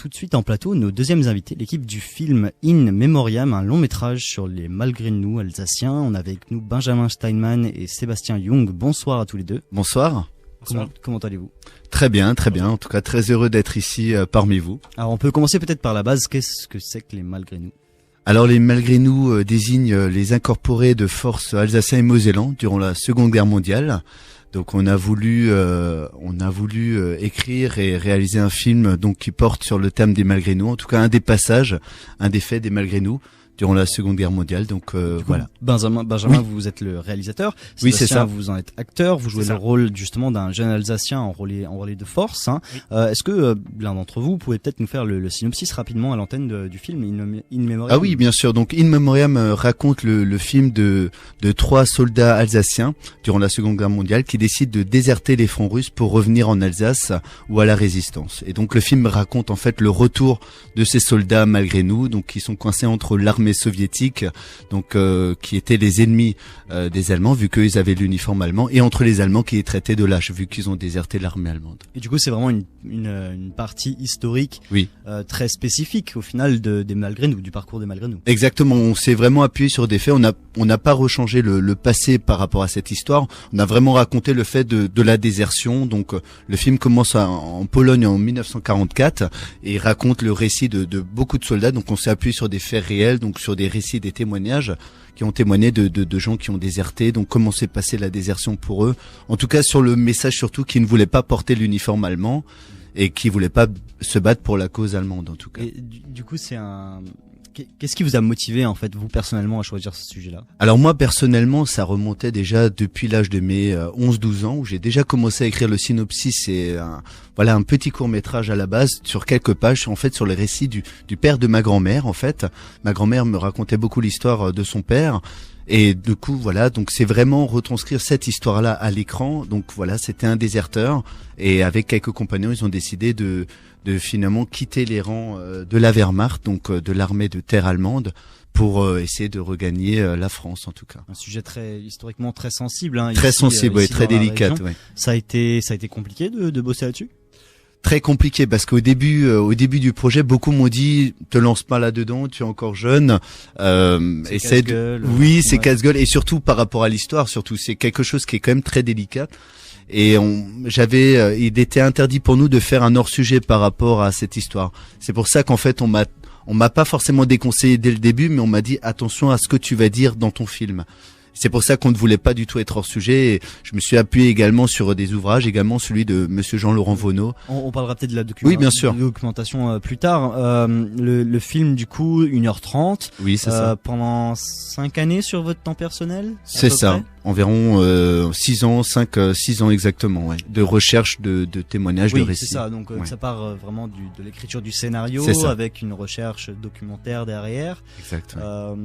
tout de suite en plateau nos deuxièmes invités, l'équipe du film In Memoriam, un long métrage sur les malgré nous alsaciens. On a avec nous Benjamin Steinman et Sébastien Young. Bonsoir à tous les deux. Bonsoir. Comment allez-vous? Très bien, très bien. En tout cas, très heureux d'être ici parmi vous. Alors on peut commencer peut-être par la base. Qu'est-ce que c'est que les malgré nous? Alors les malgré nous désignent les incorporés de forces alsaciens et mosellans durant la Seconde Guerre mondiale. Donc on a voulu écrire et réaliser un film donc qui porte sur le thème des malgré nous, en tout cas un des passages, un des faits des malgré nous durant la Seconde Guerre mondiale. Donc voilà. Benjamin, oui. vous êtes le réalisateur. Oui, c'est ça. Vous en êtes acteur. Vous jouez le rôle justement d'un jeune Alsacien enrôlé de force. Hein. Oui. Est-ce que l'un d'entre vous pouvez peut-être nous faire le synopsis rapidement à l'antenne du film In Memoriam? Ah oui, bien sûr. Donc In Memoriam raconte le film de trois soldats alsaciens durant la Seconde Guerre mondiale qui décident de déserter les fronts russes pour revenir en Alsace ou à la résistance. Et donc le film raconte en fait le retour de ces soldats malgré nous, donc qui sont coincés entre l'armée soviétique, donc qui étaient les ennemis des Allemands vu qu'ils avaient l'uniforme allemand, et entre les Allemands qui les traitaient de lâches vu qu'ils ont déserté l'armée allemande. Et du coup, c'est vraiment une partie historique, oui, très spécifique au final des malgré nous, du parcours des malgré nous. Exactement. On s'est vraiment appuyé sur des faits. On n'a pas rechangé le passé par rapport à cette histoire. On a vraiment raconté le fait de la désertion. Donc le film commence en Pologne en 1944 et raconte le récit de beaucoup de soldats. Donc on s'est appuyé sur des faits réels, donc sur des récits, des témoignages qui ont témoigné de gens qui ont déserté, donc comment s'est passée la désertion pour eux. En tout cas sur le message surtout qu'ils ne voulaient pas porter l'uniforme allemand et qui voulaient pas se battre pour la cause allemande en tout cas. Et du coup qu'est-ce qui vous a motivé en fait vous personnellement à choisir ce sujet-là? Alors moi personnellement ça remontait déjà depuis l'âge de mes 11-12 ans où j'ai déjà commencé à écrire le synopsis et un petit court-métrage à la base sur quelques pages en fait sur les récits du père de ma grand-mère en fait. Ma grand-mère me racontait beaucoup l'histoire de son père. Et du coup, voilà, donc c'est vraiment retranscrire cette histoire-là à l'écran. Donc voilà, c'était un déserteur et avec quelques compagnons, ils ont décidé de finalement quitter les rangs de la Wehrmacht, donc de l'armée de terre allemande, pour essayer de regagner la France en tout cas. Un sujet historiquement très sensible. Hein, très sensible, et très délicat. Ouais. Ça a été compliqué de bosser là-dessus? Très compliqué parce qu'au début du projet, beaucoup m'ont dit te lance pas là-dedans, tu es encore jeune. Essaie de... Oui, c'est casse-gueule et surtout par rapport à l'histoire, surtout c'est quelque chose qui est quand même très délicat. Et il était interdit pour nous de faire un hors-sujet par rapport à cette histoire. C'est pour ça qu'en fait on m'a pas forcément déconseillé dès le début, mais on m'a dit attention à ce que tu vas dire dans ton film. C'est pour ça qu'on ne voulait pas du tout être hors sujet. Et je me suis appuyé également sur des ouvrages, également celui de Monsieur Jean-Laurent Vonneau. On parlera peut-être de la oui, bien sûr. documentation plus tard. Le film, du coup, 1h30. Oui, c'est ça. Pendant 5 années sur votre temps personnel? C'est ça. Près environ 6 ans exactement, ouais, de recherche, de témoignages, oui, de récits. C'est ça. Donc ouais. ça part vraiment de l'écriture du scénario avec une recherche documentaire derrière. Exactement.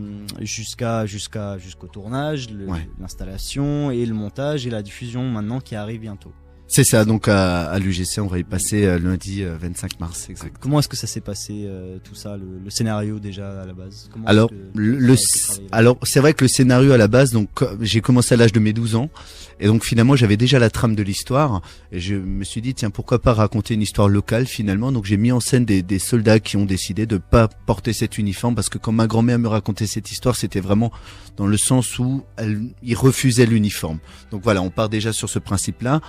Jusqu'au tournage, l'installation et le montage et la diffusion maintenant qui arrive bientôt. C'est ça, donc à l'UGC, on va y passer lundi 25 mars, exactement. Comment est-ce que ça s'est passé tout ça, le scénario déjà à la base? Alors c'est vrai que le scénario à la base, donc j'ai commencé à l'âge de mes 12 ans et donc finalement j'avais déjà la trame de l'histoire et je me suis dit tiens pourquoi pas raconter une histoire locale finalement. Donc j'ai mis en scène des soldats qui ont décidé de pas porter cet uniforme parce que quand ma grand-mère me racontait cette histoire, c'était vraiment dans le sens où ils refusaient l'uniforme. Donc voilà, on part déjà sur ce principe-là.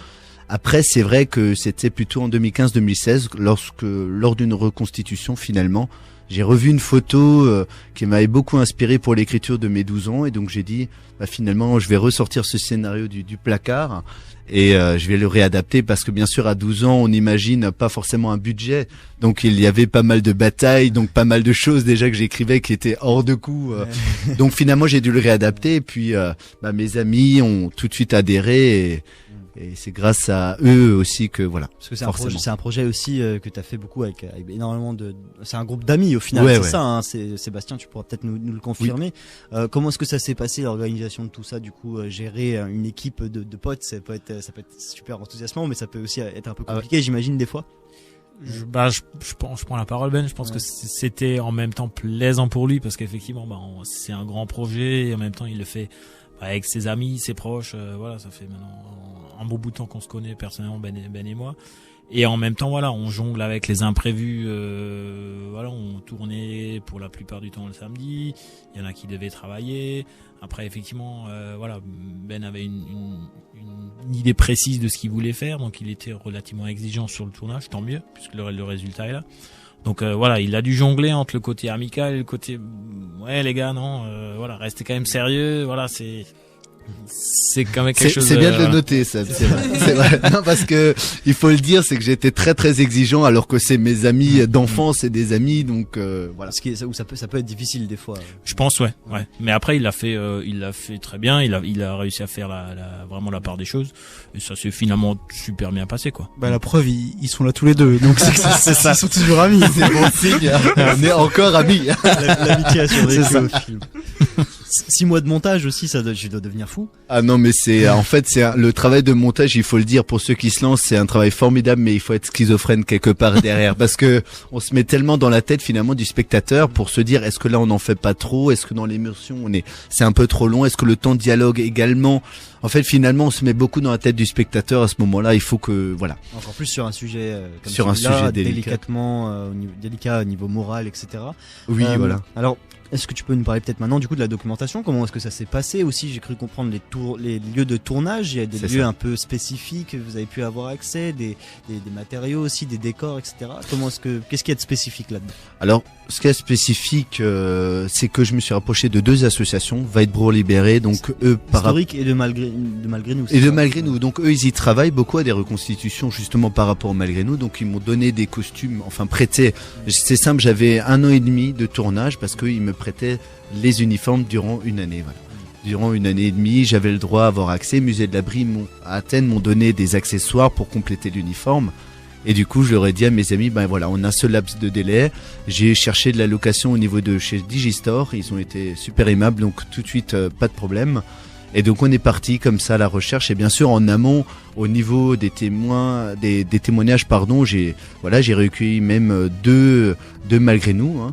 Après, c'est vrai que c'était plutôt en 2015-2016, lors d'une reconstitution, finalement, j'ai revu une photo qui m'avait beaucoup inspiré pour l'écriture de mes 12 ans. Et donc, j'ai dit, finalement, je vais ressortir ce scénario du placard et je vais le réadapter parce que, bien sûr, à 12 ans, on n'imagine pas forcément un budget. Donc, il y avait pas mal de batailles, donc pas mal de choses déjà que j'écrivais qui étaient hors de coup. Donc, finalement, j'ai dû le réadapter. Et puis, mes amis ont tout de suite adhéré et c'est grâce à eux aussi que voilà. Parce que c'est un projet aussi que tu as fait beaucoup avec énormément c'est un groupe d'amis au final, ça hein, Sébastien, tu pourras peut-être nous le confirmer. Oui. Comment est-ce que ça s'est passé l'organisation de tout ça du coup, gérer une équipe de potes, ça peut être super enthousiasmant mais ça peut aussi être un peu compliqué, j'imagine des fois. Je prends la parole Ben, je pense que c'était en même temps plaisant pour lui parce qu'effectivement c'est un grand projet et en même temps il le fait avec ses amis, ses proches, voilà, ça fait maintenant un bon bout de temps qu'on se connaît personnellement Ben et moi Et en même temps, voilà, on jongle avec les imprévus. Voilà, on tournait pour la plupart du temps le samedi. Il y en a qui devaient travailler. Après, effectivement, voilà, Ben avait une idée précise de ce qu'il voulait faire, donc il était relativement exigeant sur le tournage, tant mieux, puisque le résultat est là. Donc voilà, il a dû jongler entre le côté amical et le côté ouais les gars, non, voilà, restez quand même sérieux. Voilà, c'est quand même quelque chose. C'est bien de le noter, ça. C'est vrai. Non, parce que il faut le dire, c'est que j'étais très très exigeant, alors que c'est mes amis d'enfance et des amis, donc voilà. Ce qui est, où ça peut être difficile des fois. Je pense, ouais. Mais après, il l'a fait très bien. Il a réussi à faire vraiment la part des choses. Et ça s'est finalement super bien passé, quoi. Bah la preuve, ils sont là tous les deux, donc c'est ça. Ils sont toujours amis. C'est bon signe. On est encore amis. L'amitié a survécu au film. 6 mois de montage aussi, ça doit devenir fou. Ah non, mais le travail de montage, il faut le dire, pour ceux qui se lancent, c'est un travail formidable, mais il faut être schizophrène quelque part derrière, parce que on se met tellement dans la tête finalement du spectateur pour se dire, est-ce que là on n'en fait pas trop, est-ce que dans l'émotion c'est un peu trop long, est-ce que le temps de dialogue également. En fait, finalement, on se met beaucoup dans la tête du spectateur à ce moment-là. Il faut que, voilà. Encore plus sur un sujet comme sur un sujet délicat au niveau moral, etc. Oui, voilà. Alors, est-ce que tu peux nous parler peut-être maintenant du coup de la documentation? Comment est-ce que ça s'est passé aussi? J'ai cru comprendre les lieux de tournage. Il y a des lieux un peu spécifiques. Vous avez pu avoir accès, des matériaux aussi, des décors, etc. Qu'est-ce qu'il y a de spécifique là-dedans? Alors, ce qui est spécifique, c'est que je me suis rapproché de 2 associations, Weitbro Libéré, donc eux historique et de malgré nous. Et de malgré nous, donc eux ils y travaillent beaucoup à des reconstitutions justement par rapport au malgré nous, donc ils m'ont donné des costumes, enfin prêté. C'est simple, j'avais 1 an et demi de tournage parce qu'ils me prêtaient les uniformes durant une année. Voilà. Durant une année et demie, j'avais le droit à avoir accès. Musée de l'Abri à Athènes m'ont donné des accessoires pour compléter l'uniforme. Et du coup, je leur ai dit à mes amis, ben voilà, on a ce laps de délai. J'ai cherché de la location au niveau de chez Digistore. Ils ont été super aimables, donc tout de suite, pas de problème. Et donc, on est parti comme ça à la recherche. Et bien sûr, en amont, au niveau des témoignages, j'ai recueilli même deux malgré nous,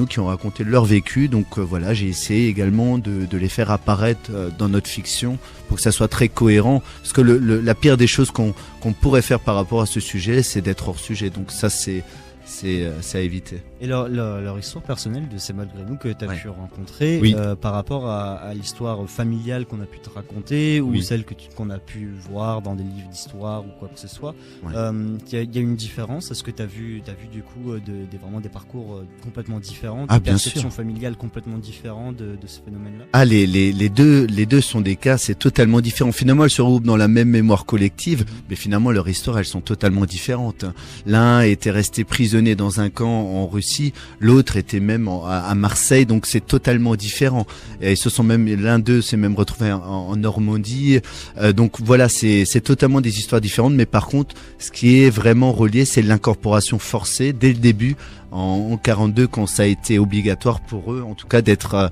qui ont raconté leur vécu. Donc voilà, j'ai essayé également de les faire apparaître dans notre fiction pour que ça soit très cohérent. Parce que la pire des choses qu'on pourrait faire par rapport à ce sujet, c'est d'être hors sujet. Donc ça, c'est à éviter. Et leur histoire personnelle de ces malgré nous que tu as pu rencontrer, par rapport à l'histoire familiale qu'on a pu te raconter ou celle qu'on a pu voir dans des livres d'histoire ou quoi que ce soit, il y a une différence. Est-ce que tu as vu du coup vraiment des parcours complètement différents, des perceptions familiales complètement différentes de ce phénomène-là? Ah, les deux sont des cas, c'est totalement différent. Finalement, elles se regroupent dans la même mémoire collective, mais finalement leur histoire, elles sont totalement différentes. L'un était resté prisonnier dans un camp en Russie, l'autre était même à Marseille, donc c'est totalement différent. Et l'un d'eux s'est même retrouvé en Normandie. Donc voilà, c'est totalement des histoires différentes. Mais par contre, ce qui est vraiment relié, c'est l'incorporation forcée dès le début en 42, quand ça a été obligatoire pour eux, en tout cas d'être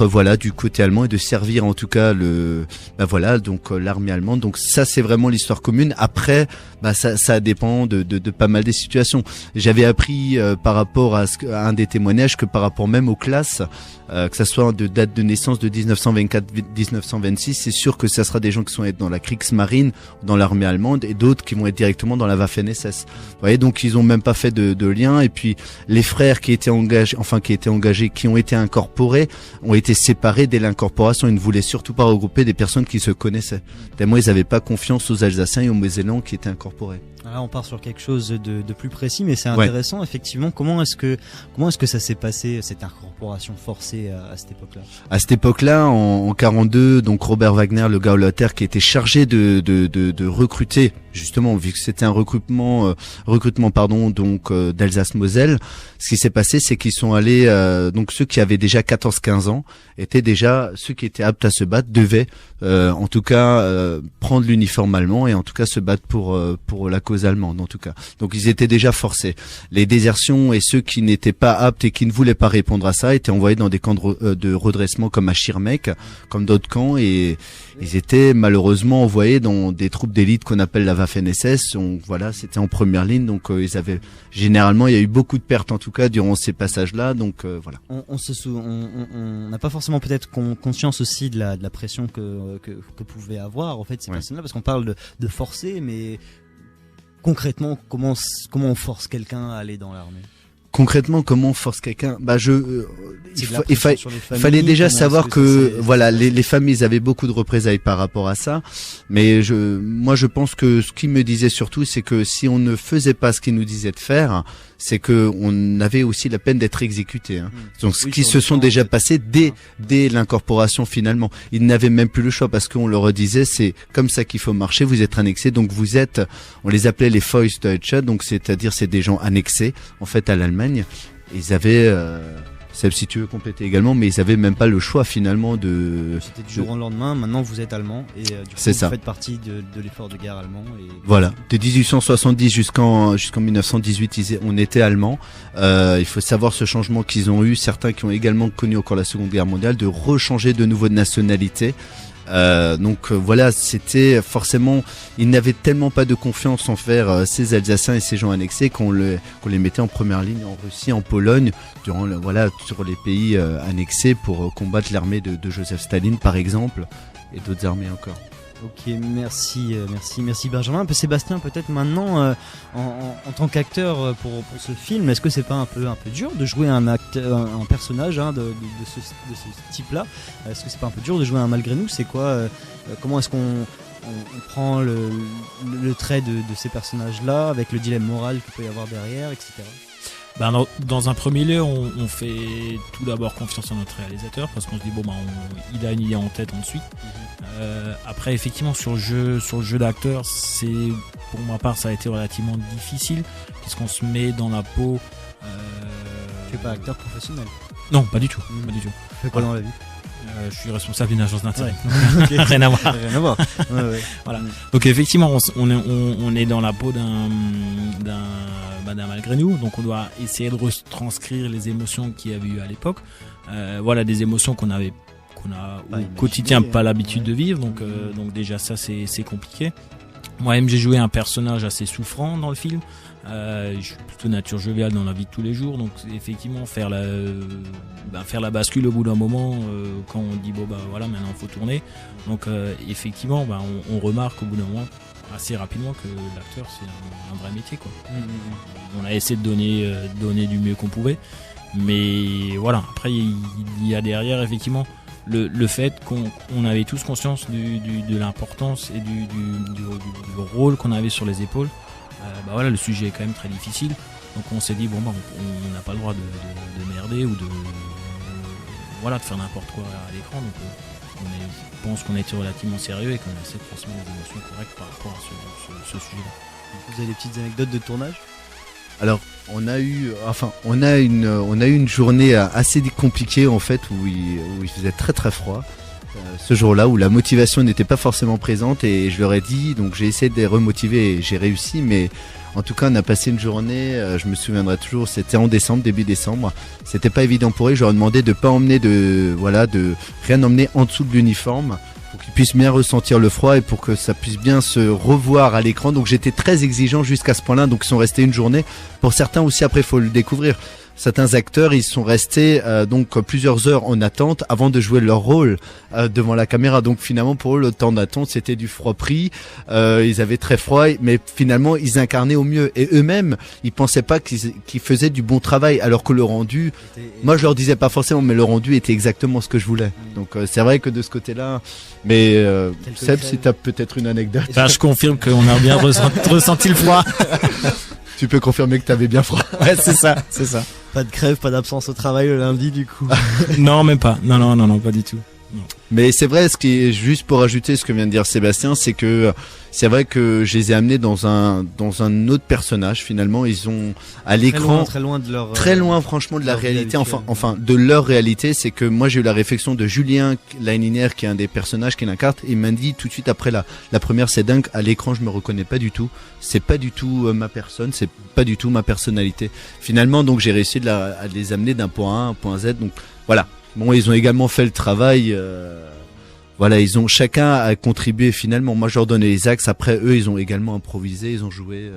voilà du côté allemand et de servir en tout cas l'armée allemande. Donc ça, c'est vraiment l'histoire commune. Après, ça dépend de pas mal des situations. J'avais appris par rapport à un des témoignages que par rapport même aux classes, que ça soit de date de naissance de 1924-1926, c'est sûr que ça sera des gens qui sont dans la Kriegsmarine, dans l'armée allemande, et d'autres qui vont être directement dans la Waffen-SS. Vous voyez, donc ils ont même pas fait de lien. Et puis les frères qui étaient engagés, qui ont été incorporés, ont été séparés dès l'incorporation. Ils ne voulaient surtout pas regrouper des personnes qui se connaissaient. Tellement ils n'avaient pas confiance aux Alsaciens et aux Mosellans qui étaient incorporés. Là, on part sur quelque chose de plus précis, mais c'est intéressant, effectivement. Comment est-ce que ça s'est passé, cette incorporation forcée à cette époque-là? À cette époque-là, en 42, donc Robert Wagner, le Gauleiter, qui était chargé de recruter, justement, vu que c'était un recrutement d'Alsace-Moselle, ce qui s'est passé, c'est qu'ils sont allés, donc ceux qui avaient déjà 14-15 ans, étaient déjà, ceux qui étaient aptes à se battre, devaient, en tout cas, prendre l'uniforme allemand et en tout cas se battre pour la cause allemande, en tout cas. Donc ils étaient déjà forcés. Les désertions et ceux qui n'étaient pas aptes et qui ne voulaient pas répondre à ça étaient envoyés dans des camps de redressement comme à Schirmeck, comme d'autres camps, et ils étaient malheureusement envoyés dans des troupes d'élite qu'on appelle la Waffen-SS. Donc voilà, c'était en première ligne. Donc généralement, il y a eu beaucoup de pertes en tout cas durant ces passages-là. Donc voilà. On n'a pas forcément peut-être conscience aussi de la pression que pouvaient avoir en fait ces personnes-là, parce qu'on parle de forcer, mais concrètement, comment on force quelqu'un à aller dans l'armée? Concrètement, comment on force quelqu'un? Il fallait déjà savoir que voilà, les familles avaient beaucoup de représailles par rapport à ça. Mais moi, je pense que ce qu'ils me disaient surtout, c'est que si on ne faisait pas ce qu'ils nous disaient de faire, c'est que on avait aussi la peine d'être exécuté. Hein. Donc, ce qui se sont déjà passés dès l'incorporation finalement. Ils n'avaient même plus le choix parce qu'on leur disait c'est comme ça qu'il faut marcher. Vous êtes annexés, donc on les appelait les Volksdeutsche, donc c'est-à-dire c'est des gens annexés en fait à l'Allemagne. Ils avaient Seb, si tu veux compléter également, mais ils avaient même pas le choix finalement de. C'était du jour au lendemain. Maintenant, vous êtes allemand et du coup, vous faites partie de l'effort de guerre allemand. Et... Voilà, de 1870 jusqu'en 1918, on était allemand. Il faut savoir ce changement qu'ils ont eu. Certains qui ont également connu encore la Seconde Guerre mondiale, de rechanger de nouveau de nationalité. Voilà, c'était forcément, ils n'avaient tellement pas de confiance envers ces Alsaciens et ces gens annexés qu'on les mettait en première ligne en Russie, en Pologne, sur les pays annexés pour combattre l'armée de Joseph Staline par exemple et d'autres armées encore. Ok, merci Benjamin. Sébastien, peut-être maintenant en tant qu'acteur pour ce film, est-ce que c'est pas un peu dur de jouer un personnage de ce type-là? Est-ce que c'est pas un peu dur de jouer un malgré nous? C'est quoi comment est-ce qu'on prend le trait de ces personnages-là avec le dilemme moral qu'il peut y avoir derrière, etc. Dans un premier lieu, on fait tout d'abord confiance à notre réalisateur parce qu'on se dit il a une idée en tête ensuite. Après, effectivement, sur le jeu d'acteur, pour ma part, ça a été relativement difficile puisqu'on se met dans la peau. Tu n'es pas acteur professionnel? Non, pas du tout. Pas du tout. Tu fais quoi dans la vie? Je suis responsable d'une agence d'intérim. Ouais. Okay. Rien à voir. Rien à voir. Ouais. Voilà. Donc effectivement, on est dans la peau d'un malgré nous, donc on doit essayer de retranscrire les émotions qu'il y avait eu à l'époque. Des émotions qu'on a au quotidien pas l'habitude de vivre, donc déjà ça c'est compliqué. Moi-même j'ai joué un personnage assez souffrant dans le film. Je suis plutôt nature joviale dans la vie de tous les jours, donc effectivement faire la bascule au bout d'un moment quand on dit maintenant faut tourner. Donc effectivement on remarque au bout d'un moment assez rapidement que l'acteur c'est un vrai métier quoi. On a essayé de donner du mieux qu'on pouvait, mais voilà, après il y a derrière effectivement le fait qu'on avait tous conscience de l'importance et du rôle qu'on avait sur les épaules. Le sujet est quand même très difficile, donc on s'est dit on n'a pas le droit de merder ou de faire n'importe quoi à l'écran, donc je pense qu'on a été relativement sérieux et qu'on a essayé de transmettre des émotions correctes par rapport à ce sujet-là. Vous avez des petites anecdotes de tournage? Alors, on a eu une journée assez compliquée en fait où il faisait très très froid. Ce jour-là où la motivation n'était pas forcément présente et je leur ai dit, donc j'ai essayé de les remotiver et j'ai réussi, mais en tout cas on a passé une journée, je me souviendrai toujours, c'était en décembre, début décembre, c'était pas évident pour eux, je leur ai demandé de pas emmener de rien emmener en dessous de l'uniforme pour qu'ils puissent bien ressentir le froid et pour que ça puisse bien se revoir à l'écran, donc j'étais très exigeant jusqu'à ce point-là, donc ils sont restés une journée. Pour certains aussi, après il faut le découvrir, certains acteurs, ils sont restés donc plusieurs heures en attente avant de jouer leur rôle devant la caméra. Donc finalement pour eux le temps d'attente c'était du froid pris. Ils avaient très froid, mais finalement ils incarnaient au mieux. Et eux-mêmes, ils pensaient pas qu'ils faisaient du bon travail, alors que le rendu, moi je leur disais pas forcément, mais le rendu était exactement ce que je voulais. Donc c'est vrai que de ce côté-là, mais Seb, si t'as peut-être une anecdote. Je confirme qu'on a bien ressenti le froid. Tu peux confirmer que t'avais bien froid. Ouais, c'est ça. Pas de crève, pas d'absence au travail le lundi du coup. Non, même pas. Non, pas du tout. Non. Mais c'est vrai, ce qui est juste pour ajouter ce que vient de dire Sébastien, c'est que c'est vrai que je les ai amenés dans un autre personnage. Finalement, ils ont à l'écran très loin franchement de la réalité. Enfin de leur réalité. C'est que moi j'ai eu la réflexion de Julien Leininer, qui est un des personnages qui l'incarne. Il m'a dit tout de suite après la première, c'est dingue. À l'écran, je me reconnais pas du tout. C'est pas du tout ma personne. C'est pas du tout ma personnalité. Finalement, donc j'ai réussi à les amener d'un point A à un point Z. Donc voilà. Bon, ils ont également fait le travail. Ils ont chacun a contribué finalement. Moi, je leur donnais les axes. Après, eux, ils ont également improvisé. Ils ont joué.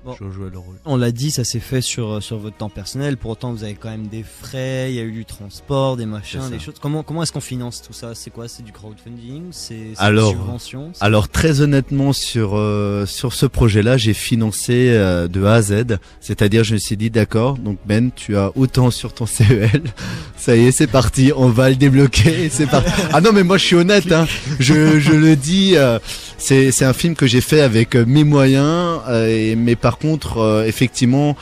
Bon. Je jouais le rôle. On l'a dit, ça s'est fait sur votre temps personnel. Pour autant, vous avez quand même des frais, il y a eu du transport, des machins, des choses. Comment est-ce qu'on finance tout ça? C'est quoi? C'est du crowdfunding? C'est une subvention? Alors très honnêtement, sur ce projet-là, j'ai financé de A à Z. C'est-à-dire, je me suis dit, d'accord, donc Ben, tu as autant sur ton CEL. Ça y est, c'est parti. On va le débloquer. C'est parti. Ah non, mais moi, je suis honnête. Hein. Je le dis. C'est un film que j'ai fait avec mes moyens. Mais par contre, effectivement,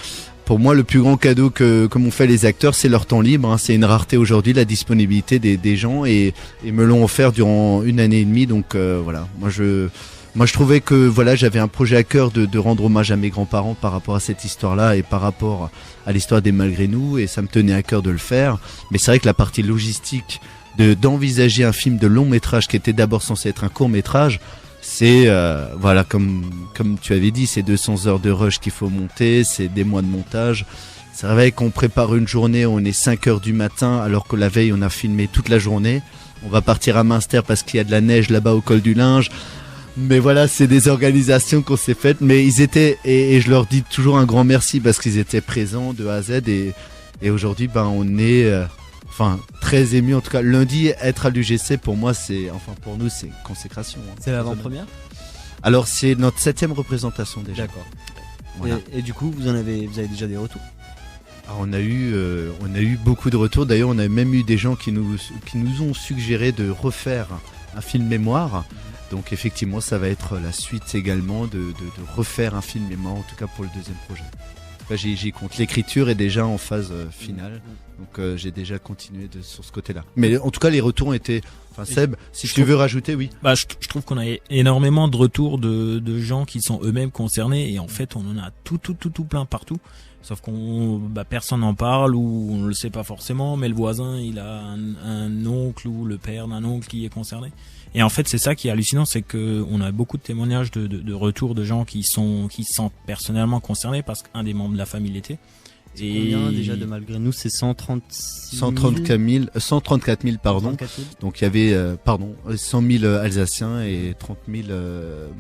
pour moi, le plus grand cadeau que m'ont fait les acteurs, c'est leur temps libre. Hein. C'est une rareté aujourd'hui, la disponibilité des gens, et me l'ont offert durant 1 année et demie. Donc voilà, moi je trouvais que voilà, j'avais un projet à cœur de rendre hommage à mes grands-parents par rapport à cette histoire-là et par rapport à l'histoire des Malgré nous, et ça me tenait à cœur de le faire. Mais c'est vrai que la partie logistique d'envisager un film de long métrage qui était d'abord censé être un court métrage, c'est voilà, comme tu avais dit, c'est 200 heures de rush qu'il faut monter, c'est des mois de montage. C'est vrai qu'on prépare une journée, on est 5 heures du matin alors que la veille on a filmé toute la journée. On va partir à Münster parce qu'il y a de la neige là-bas au col du Linge. Mais voilà, c'est des organisations qu'on s'est faites, mais ils étaient, et je leur dis toujours un grand merci parce qu'ils étaient présents de A à Z, et aujourd'hui on est très ému. En tout cas, lundi, être à l'UGC, pour moi, pour nous, c'est une consécration. Hein. C'est l'avant-première? Alors, c'est notre 7e représentation déjà. D'accord. Voilà. Et du coup, vous avez déjà des retours? Alors, on a eu beaucoup de retours. D'ailleurs, on a même eu des gens qui nous ont suggéré de refaire un film mémoire. Donc, effectivement, ça va être la suite également de refaire un film mémoire, en tout cas pour le 2e projet. J'y compte. L'écriture est déjà en phase finale, donc j'ai déjà continué sur ce côté-là. Mais en tout cas, les retours ont été. Enfin, Seb, si tu veux rajouter, oui. Je trouve qu'on a énormément de retours de gens qui sont eux-mêmes concernés, et en fait, on en a tout plein partout. Sauf personne n'en parle, ou on le sait pas forcément, mais le voisin, il a un oncle ou le père d'un oncle qui est concerné. Et en fait, c'est ça qui est hallucinant, c'est que on a beaucoup de témoignages de retours de gens qui se sentent personnellement concernés parce qu'un des membres de la famille l'était. C'est combien déjà de Malgré nous? C'est 134 000, pardon. 134 000. Donc il y avait 100 000 Alsaciens et 30 000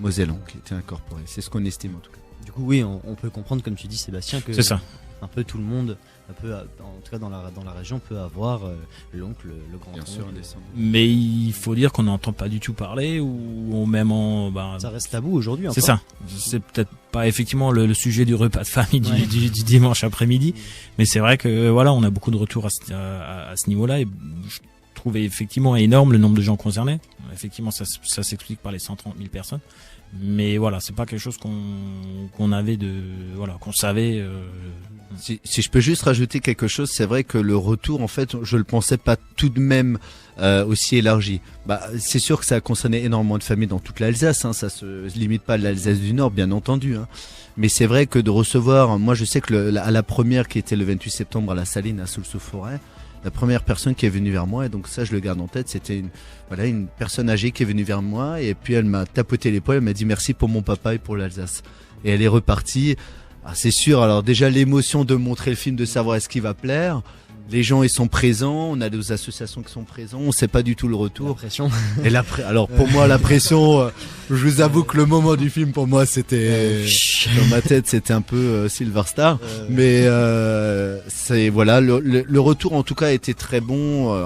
Mosellans qui étaient incorporés. C'est ce qu'on estime en tout cas. Du coup, oui, on peut comprendre, comme tu dis, Sébastien, que c'est ça. Un peu tout le monde, en tout cas dans la région, peut avoir l'oncle, le grand-oncle. Bien sûr, un descendant. Mais il faut dire qu'on n'entend pas du tout parler, ou même ça reste tabou aujourd'hui. C'est ça. C'est peut-être pas effectivement le sujet du repas de famille du dimanche après-midi, mais c'est vrai que voilà, on a beaucoup de retours à ce niveau-là, et je trouvais effectivement énorme le nombre de gens concernés. Effectivement, ça s'explique par les 130 000 personnes. Mais voilà, c'est pas quelque chose qu'on avait qu'on savait. Si je peux juste rajouter quelque chose, c'est vrai que le retour, en fait, je le pensais pas tout de même aussi élargi. C'est sûr que ça a concerné énormément de familles dans toute l'Alsace, hein, ça se limite pas à l'Alsace du Nord, bien entendu. Hein. Mais c'est vrai que de recevoir, moi je sais que à la première qui était le 28 septembre à la Saline à Soultz-sous-Forêt, la première personne qui est venue vers moi, et donc ça je le garde en tête, c'était une personne âgée qui est venue vers moi, et puis elle m'a tapoté l'épaule, elle m'a dit merci pour mon papa et pour l'Alsace. Et elle est repartie. C'est sûr, alors déjà l'émotion de montrer le film, de savoir est-ce qu'il va plaire. Les gens ils sont présents, on a des associations qui sont présentes, on sait pas du tout le retour. La pression. Et alors pour moi la pression, je vous avoue que le moment du film pour moi c'était dans ma tête c'était un peu Silver Star, mais c'est voilà le retour en tout cas était très bon.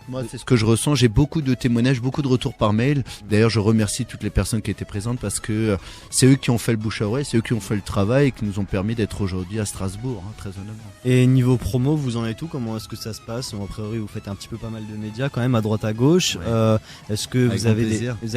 Moi, c'est ce que je ressens. J'ai beaucoup de témoignages, beaucoup de retours par mail. D'ailleurs, je remercie toutes les personnes qui étaient présentes parce que c'est eux qui ont fait le bouche à oreille, c'est eux qui ont fait le travail et qui nous ont permis d'être aujourd'hui à Strasbourg, très honnêtement. Et niveau promo, vous en êtes où? Comment est-ce que ça se passe? A priori, vous faites un petit peu pas mal de médias quand même à droite à gauche. Ouais. Est-ce que vous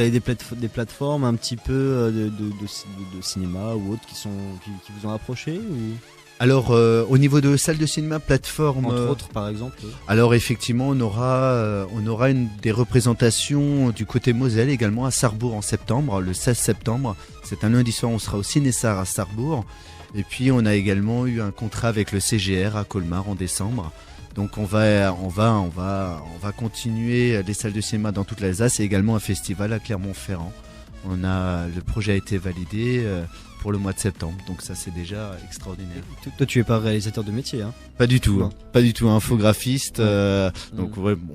avez des plateformes un petit peu de cinéma ou autres qui vous ont approché ou... Alors, au niveau de salles de cinéma, plateforme, entre autres, par exemple. Alors, effectivement, on aura des représentations du côté Moselle également à Sarrebourg en septembre, le 16 septembre. C'est un lundi soir, on sera au Ciné-Sar à Sarrebourg. Et puis, on a également eu un contrat avec le CGR à Colmar en décembre. Donc, on va continuer les salles de cinéma dans toute l'Alsace et également un festival à Clermont-Ferrand. Le projet a été validé. Pour le mois de septembre, donc ça c'est déjà extraordinaire. Toi tu es pas réalisateur de métier hein? Pas du tout, pas du tout, infographiste. Donc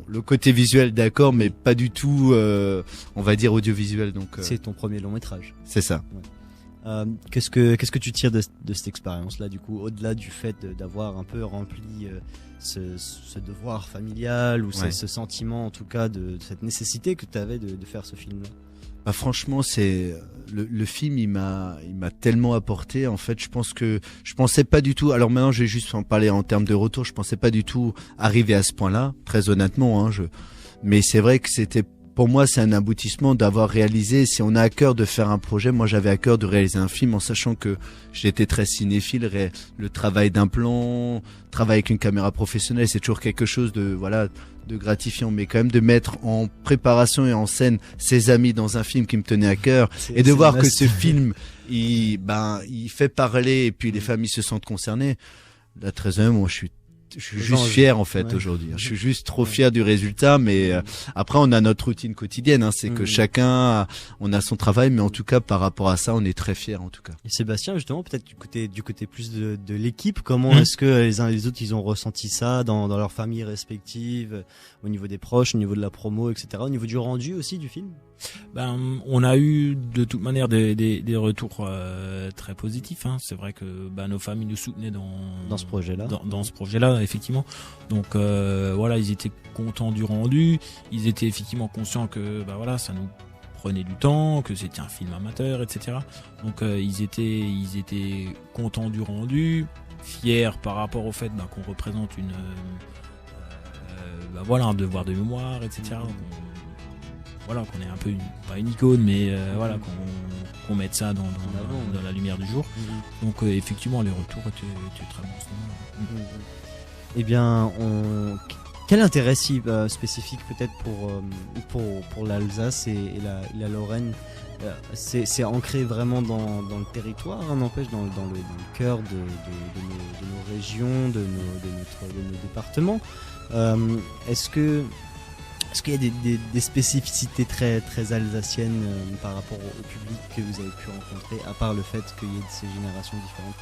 le côté visuel d'accord, mais pas du tout, on va dire audiovisuel. Donc c'est ton premier long métrage. C'est ça. Qu'est-ce que tu tires de cette expérience-là, du coup, au-delà du fait d'avoir un peu rempli ce devoir familial ou ce sentiment, en tout cas, de cette nécessité que tu avais de faire ce film-là? Bah franchement, c'est le film, il m'a tellement apporté. En fait, je pensais pas du tout. Alors maintenant, je vais juste en parler en termes de retour. Je pensais pas du tout arriver à ce point-là, très honnêtement. Mais c'est vrai que pour moi, c'est un aboutissement d'avoir réalisé. Si on a à cœur de faire un projet, moi j'avais à cœur de réaliser un film en sachant que j'étais très cinéphile. Le travail d'un plan, travailler avec une caméra professionnelle, c'est toujours quelque chose de gratifiant, mais quand même de mettre en préparation et en scène ses amis dans un film qui me tenait à cœur et de voir que ce film, il fait parler et puis les familles se sentent concernées. Là, très honnêtement, moi, je suis juste fier en fait aujourd'hui. Je suis juste trop fier du résultat, mais après on a notre routine quotidienne. C'est que chacun, on a son travail, mais en tout cas par rapport à ça, on est très fiers en tout cas. Et Sébastien, justement, peut-être du côté plus de l'équipe, comment est-ce que les uns et les autres ils ont ressenti ça dans leurs familles respectives, au niveau des proches, au niveau de la promo, etc., au niveau du rendu aussi du film? On a eu de toute manière des retours très positifs. C'est vrai que nos familles nous soutenaient dans ce projet-là. Dans ce projet-là, effectivement. Donc ils étaient contents du rendu. Ils étaient effectivement conscients que ça nous prenait du temps, que c'était un film amateur, etc. Donc ils étaient contents du rendu, fiers par rapport au fait qu'on représente un devoir de mémoire, etc. Qu'on est un peu pas une icône, mais qu'on mette ça dans la lumière du jour. Donc effectivement, les retours étaient très bons. Eh bien, quel intérêt spécifique peut-être pour l'Alsace et la Lorraine? C'est ancré vraiment dans le territoire, n'empêche, dans le cœur de nos régions, de nos départements. Est-ce qu'il y a des spécificités très, très alsaciennes par rapport au public que vous avez pu rencontrer, à part le fait qu'il y ait ces générations différentes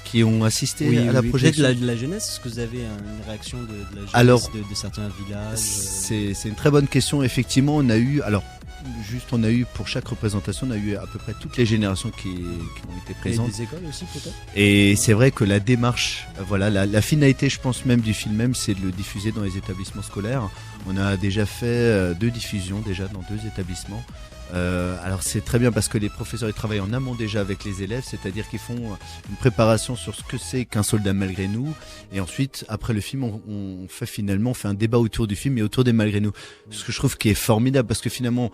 qui ont assisté à la projection? De la jeunesse, est-ce que vous avez une réaction de la jeunesse de certains villages? C'est une très bonne question. Effectivement, on a eu pour chaque représentation, on a eu à peu près toutes les générations qui ont été présentes. Et des écoles aussi peut-être. Et c'est vrai que la démarche, la finalité, je pense même du film même, c'est de le diffuser dans les établissements scolaires. On a déjà fait 2 diffusions déjà dans 2 établissements. Alors c'est très bien parce que les professeurs ils travaillent en amont déjà avec les élèves, c'est-à-dire qu'ils font une préparation sur ce que c'est qu'un soldat malgré nous, et ensuite après le film on fait un débat autour du film et autour des malgré nous. Ce que je trouve qui est formidable parce que finalement,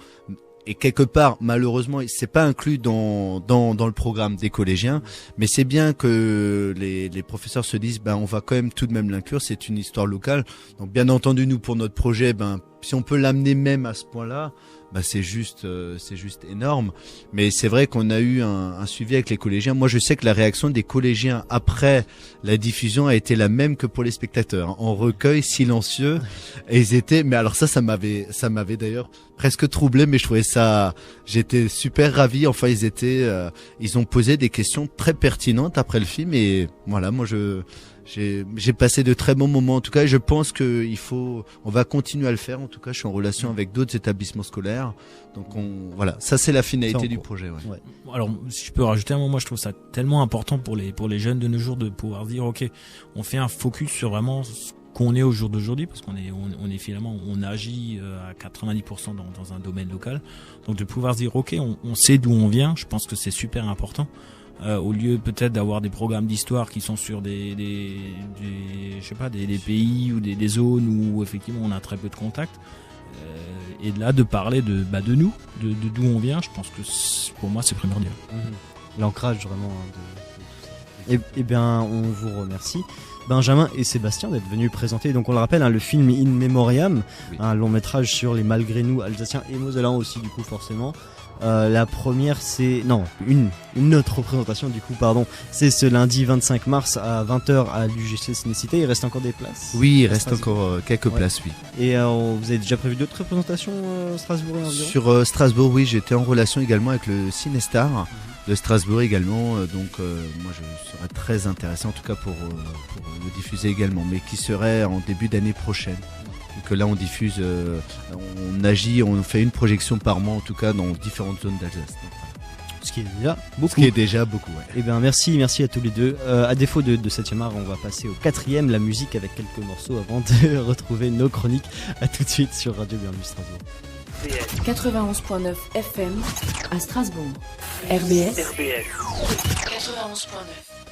et quelque part malheureusement c'est pas inclus dans le programme des collégiens, mais c'est bien que les professeurs se disent on va quand même tout de même l'inclure, c'est une histoire locale. Donc bien entendu nous pour notre projet si on peut l'amener même à ce point-là, c'est juste énorme. Mais c'est vrai qu'on a eu un suivi avec les collégiens. Moi, je sais que la réaction des collégiens après la diffusion a été la même que pour les spectateurs, en recueil silencieux. Et ils étaient, mais alors ça m'avait d'ailleurs presque troublé, mais je trouvais ça, j'étais super ravi. Enfin, ils ont posé des questions très pertinentes après le film. Et voilà, moi j'ai passé de très bons moments en tout cas, et je pense on va continuer à le faire. En tout cas, je suis en relation avec d'autres établissements scolaires. Donc ça c'est la finalité du projet. Ouais. Alors si je peux rajouter un mot, moi je trouve ça tellement important pour les jeunes de nos jours de pouvoir dire OK, on fait un focus sur vraiment ce qu'on est au jour d'aujourd'hui, parce qu'on est finalement on agit à 90% dans un domaine local. Donc de pouvoir se dire OK, on sait d'où on vient, je pense que c'est super important. Au lieu peut-être d'avoir des programmes d'histoire qui sont sur des pays ou des zones où effectivement on a très peu de contacts, et là de parler de nous, de d'où on vient, je pense que pour moi c'est primordial. L'ancrage vraiment de tout ça. Et bien on vous remercie Benjamin et Sébastien d'être venus présenter, donc on le rappelle, le film In Memoriam, un long métrage sur les malgré nous alsaciens et mosellans aussi du coup forcément. La première une autre représentation du coup c'est ce lundi 25 mars à 20h à l'UGC Cinécité. Il reste encore des places? Oui, il reste encore quelques places, oui. Et vous avez déjà prévu d'autres représentations Strasbourg et environ? Sur Strasbourg, oui, j'étais en relation également avec le Cinestar de Strasbourg également, donc moi je serais très intéressé en tout cas pour le diffuser également, mais qui serait en début d'année prochaine. Que là on diffuse, on fait une projection par mois en tout cas dans différentes zones d'Alsace. Ce qui est déjà beaucoup. Ce qui est déjà beaucoup, ouais. Eh bien, merci à tous les deux. À défaut de 7e art, on va passer au 4e, la musique avec quelques morceaux avant de retrouver nos chroniques. À tout de suite sur Radio Bienvenue Strasbourg. 91.9 FM à Strasbourg. RBS 91.9.